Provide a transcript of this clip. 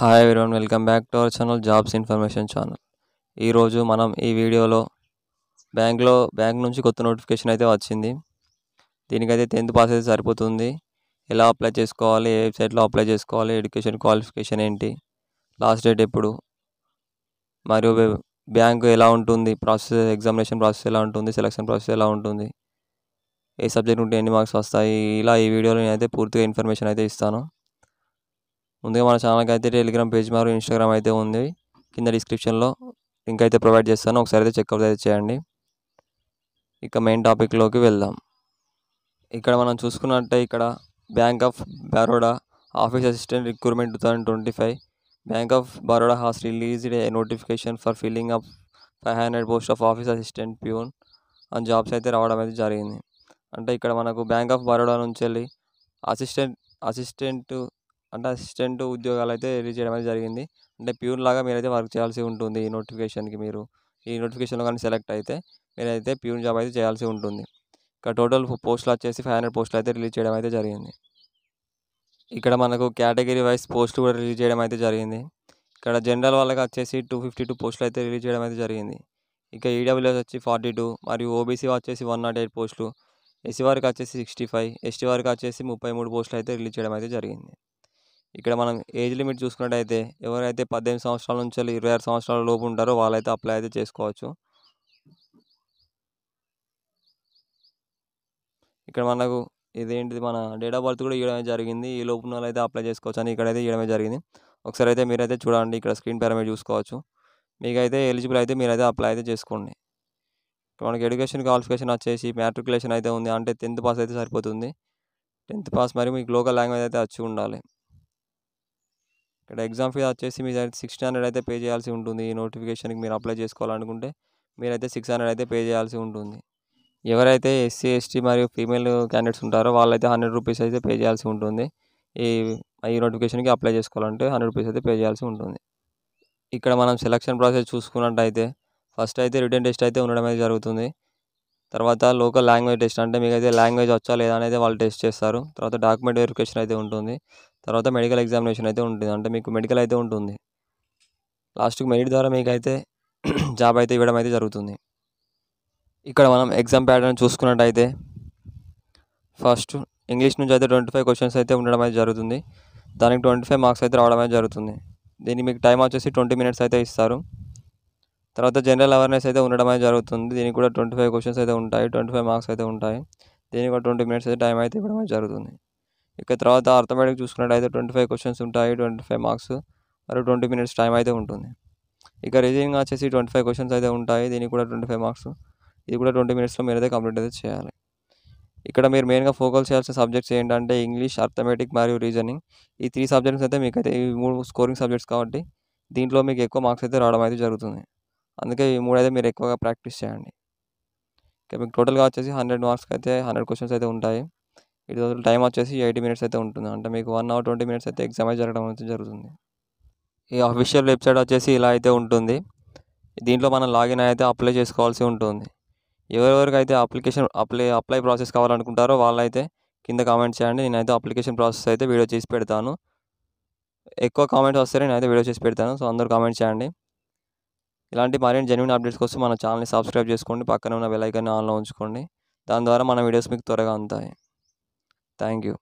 Hi everyone, welcome back to our channel jobs information channel. ఈరోజు మనం ఈ వీడియోలో బ్యాంక్ నుంచి కొత్త నోటిఫికేషన్ అయితే వచ్చింది. దీనికైతే 10th పాస్ అయితే సరిపోతుంది. ఎలా అప్లై చేసుకోవాలి, ఏ వెబ్సైట్లో అప్లై చేసుకోవాలి, ఎడ్యుకేషన్ క్వాలిఫికేషన్ ఏంటి, లాస్ట్ డేట్ ఎప్పుడు, మరియు బ్యాంకు ఎలా ఉంటుంది, ప్రాసెస్ ఎగ్జామినేషన్ ప్రాసెస్ ఎలా ఉంటుంది, సెలక్షన్ ప్రాసెస్ ఎలా ఉంటుంది, ఏ సబ్జెక్ట్ ఉంటే ఎన్ని మార్క్స్ వస్తాయి, ఇలా ఈ వీడియోలో నేనైతే పూర్తిగా ఇన్ఫర్మేషన్ అయితే ఇస్తాను. ముందుగా మన ఛానల్కి అయితే టెలిగ్రామ్ పేజ్ మరియు ఇన్స్టాగ్రామ్ అయితే ఉంది. కింద డిస్క్రిప్షన్లో లింక్ అయితే ప్రొవైడ్ చేస్తాను, ఒకసారి అయితే చెక్అవుట్ అయితే చేయండి. ఇక మెయిన్ టాపిక్లోకి వెళ్దాం. ఇక్కడ మనం చూసుకున్నట్టే ఇక్కడ bank of Baroda office assistant recruitment 2025. Bank of Baroda has released A notification for filling up 500 post of office assistant peon అని జాబ్స్ అయితే రావడం అయితే జరిగింది. అంటే ఇక్కడ మనకు బ్యాంక్ ఆఫ్ బరోడా నుంచి వెళ్ళి అసిస్టెంట్ ఉద్యోగాలు అయితే రిలీజ్ చేయడం అయితే జరిగింది. అంటే ప్యూన్ లాగా మీరైతే వర్క్ చేయాల్సి ఉంటుంది. ఈ నోటిఫికేషన్కి ఈ నోటిఫికేషన్లో కానీ సెలెక్ట్ అయితే మీరైతే ప్యూన్ జాబ్ అయితే చేయాల్సి ఉంటుంది. ఇక్కడ టోటల్ పోస్టులు వచ్చేసి 500 పోస్టులు అయితే రిలీజ్ చేయడం అయితే జరిగింది. ఇక్కడ మనకు కేటగిరీ వైజ్ పోస్టులు కూడా రిలీజ్ చేయడం అయితే జరిగింది. ఇక్కడ జనరల్ వాళ్ళకి వచ్చేసి 252 పోస్టులు అయితే రిలీజ్ చేయడం అయితే జరిగింది. ఇక ఈడబ్ల్యూఎస్ వచ్చి 42 మరియు ఓబీసీ వచ్చేసి 108 పోస్టులు, ఎస్సీ వారికి వచ్చేసి 65, ఎస్టీ వారికి వచ్చేసి 33 పోస్టులు అయితే రిలీజ్ చేయడం అయితే జరిగింది. ఇక్కడ మనం ఏజ్ లిమిట్ చూసుకున్నట్టయితే ఎవరైతే 18 సంవత్సరాల నుంచి 26 సంవత్సరాల లోపు ఉంటారో వాళ్ళైతే అప్లై అయితే చేసుకోవచ్చు. ఇక్కడ మనకు ఇదేంటిది మన డేట్ ఆఫ్ బర్త్ కూడా ఇవ్వడమే జరిగింది. ఈ లోపు ఉన్న అయితే అప్లై చేసుకోవచ్చు అని ఇక్కడైతే ఇవ్వడమే జరిగింది. ఒకసారి అయితే మీరైతే చూడండి, ఇక్కడ స్క్రీన్ పైన మీరు చూసుకోవచ్చు. మీకైతే ఎలిజిబుల్ అయితే మీరైతే అప్లై అయితే చేసుకోండి. మనకి ఎడ్యుకేషన్ క్వాలిఫికేషన్ వచ్చేసి మ్యాట్రికులేషన్ అయితే ఉంది. అంటే 10th పాస్ అయితే సరిపోతుంది. 10th పాస్ మరియు మీకు లోకల్ లాంగ్వేజ్ అయితే వచ్చి ఉండాలి. ఇక్కడ ఎగ్జామ్ ఫీజు వచ్చేసి మీరు 600 అయితే పే చేయాల్సి ఉంటుంది. ఈ నోటిఫికేషన్కి మీరు అప్లై చేసుకోవాలనుకుంటే మీరైతే 600 అయితే పే చేయాల్సి ఉంటుంది. ఎవరైతే ఎస్సీ ఎస్టీ మరియు ఫీమేల్ క్యాండిడేట్స్ ఉంటారో వాళ్ళైతే 100 రూపీస్ అయితే పే చేయాల్సి ఉంటుంది. ఈ నోటిఫికేషన్కి అప్లై చేసుకోవాలంటే 100 రూపీస్ అయితే పే చేయాల్సి ఉంటుంది. ఇక్కడ మనం సెలక్షన్ ప్రాసెస్ చూసుకున్నట్టయితే ఫస్ట్ అయితే రిటన్ టెస్ట్ అయితే ఉండడం అయితే జరుగుతుంది. తర్వాత లోకల్ లాంగ్వేజ్ టెస్ట్, అంటే మీకు అయితే లాంగ్వేజ్ వచ్చా లేదా అనేది వాళ్ళు టెస్ట్ చేస్తారు. తర్వాత డాక్యుమెంట్ వెరిఫికేషన్ అయితే ఉంటుంది. తర్వాత మెడికల్ ఎగ్జామినేషన్ అయితే ఉంటుంది, అంటే మీకు మెడికల్ అయితే ఉంటుంది. లాస్ట్కి మెరిట్ ద్వారా మీకు అయితే జాబ్ అయితే ఇవ్వడం అయితే జరుగుతుంది. ఇక్కడ మనం ఎగ్జామ్ ప్యాటర్న్ చూసుకున్నట్టయితే ఫస్ట్ ఇంగ్లీష్ నుంచి అయితే 25 క్వశ్చన్స్ అయితే ఉండడం అయితే జరుగుతుంది. దానికి 25 మార్క్స్ అయితే రావడం అయితే జరుగుతుంది. దీనికి మీకు టైం వచ్చేసి 20 మినిట్స్ అయితే ఇస్తారు. తర్వాత జనరల్ అవేర్నెస్ అయితే ఉండడం అయితే జరుగుతుంది. దీనికి కూడా 25 క్వశ్చన్స్ అయితే ఉంటాయి, 25 మార్క్స్ అయితే ఉంటాయి. దీనికి కూడా 20 మినిట్స్ అయితే టైం అయితే ఇవ్వడం అయితే జరుగుతుంది. ఇక తర్వాత అర్థమెటిక్ చూసుకున్నట్టయితే 25 క్వశ్చన్స్ ఉంటాయి, 25 మార్క్స్ మరియు 20 మినిట్స్ టైం అయితే ఉంటుంది. ఇక రీజనింగ్ వచ్చేసి 25 క్వశ్చన్స్ అయితే ఉంటాయి, దీనికి కూడా 25 మార్క్స్. ఇది కూడా 20 మినిట్స్లో మీరు అయితే కంప్లీట్ అయితే చేయాలి. ఇక్కడ మీరు మెయిన్గా ఫోకస్ చేయాల్సిన సబ్జెక్ట్స్ ఏంటంటే ఇంగ్లీష్, అర్థమెటిక్ మరియు రీజనింగ్. ఈ 3 సబ్జెక్ట్స్ అయితే మీకు అయితే ఈ 3 స్కోరింగ్ సబ్జెక్ట్స్ కాబట్టి దీంట్లో మీకు ఎక్కువ మార్క్స్ అయితే రావడం అయితే జరుగుతుంది. అందుకే ఈ 3 అయితే మీరు ఎక్కువగా ప్రాక్టీస్ చేయండి. ఇక మీకు టోటల్గా వచ్చేసి 100 మార్క్స్కి అయితే 100 క్వశ్చన్స్ అయితే ఉంటాయి. ఈ రోజు టైం వచ్చేసి 80 మినిట్స్ అయితే ఉంటుంది, అంటే మీకు 1 అవర్ 20 మినిట్స్ అయితే ఎగ్జామ్ అయితే జరగడం అయితే జరుగుతుంది. ఈ అఫీషియల్ వెబ్సైట్ వచ్చేసి ఇలా అయితే ఉంటుంది. దీంట్లో మనం లాగిన్ అయితే అప్లై చేసుకోవాల్సి ఉంటుంది. ఎవరెవరికైతే అప్లై ప్రాసెస్ కావాలనుకుంటారో వాళ్ళైతే కింద కామెంట్ చేయండి. నేనైతే అప్లికేషన్ ప్రాసెస్ అయితే వీడియో చేసి పెడతాను. ఎక్కువ కామెంట్స్ వస్తే నేనైతే వీడియో చేసి పెడతాను, సో అందరూ కామెంట్ చేయండి. ఇలాంటి మరిన్ని జెన్యూన్ అప్డేట్స్ కోసం మన ఛానల్ని సబ్స్క్రైబ్ చేసుకోండి, పక్కన ఉన్న బెల్ ఐకాన్ని ఆన్లో ఉంచుకోండి. దాని ద్వారా మన వీడియోస్ మీకు త్వరగా అందుతాయి. Thank you.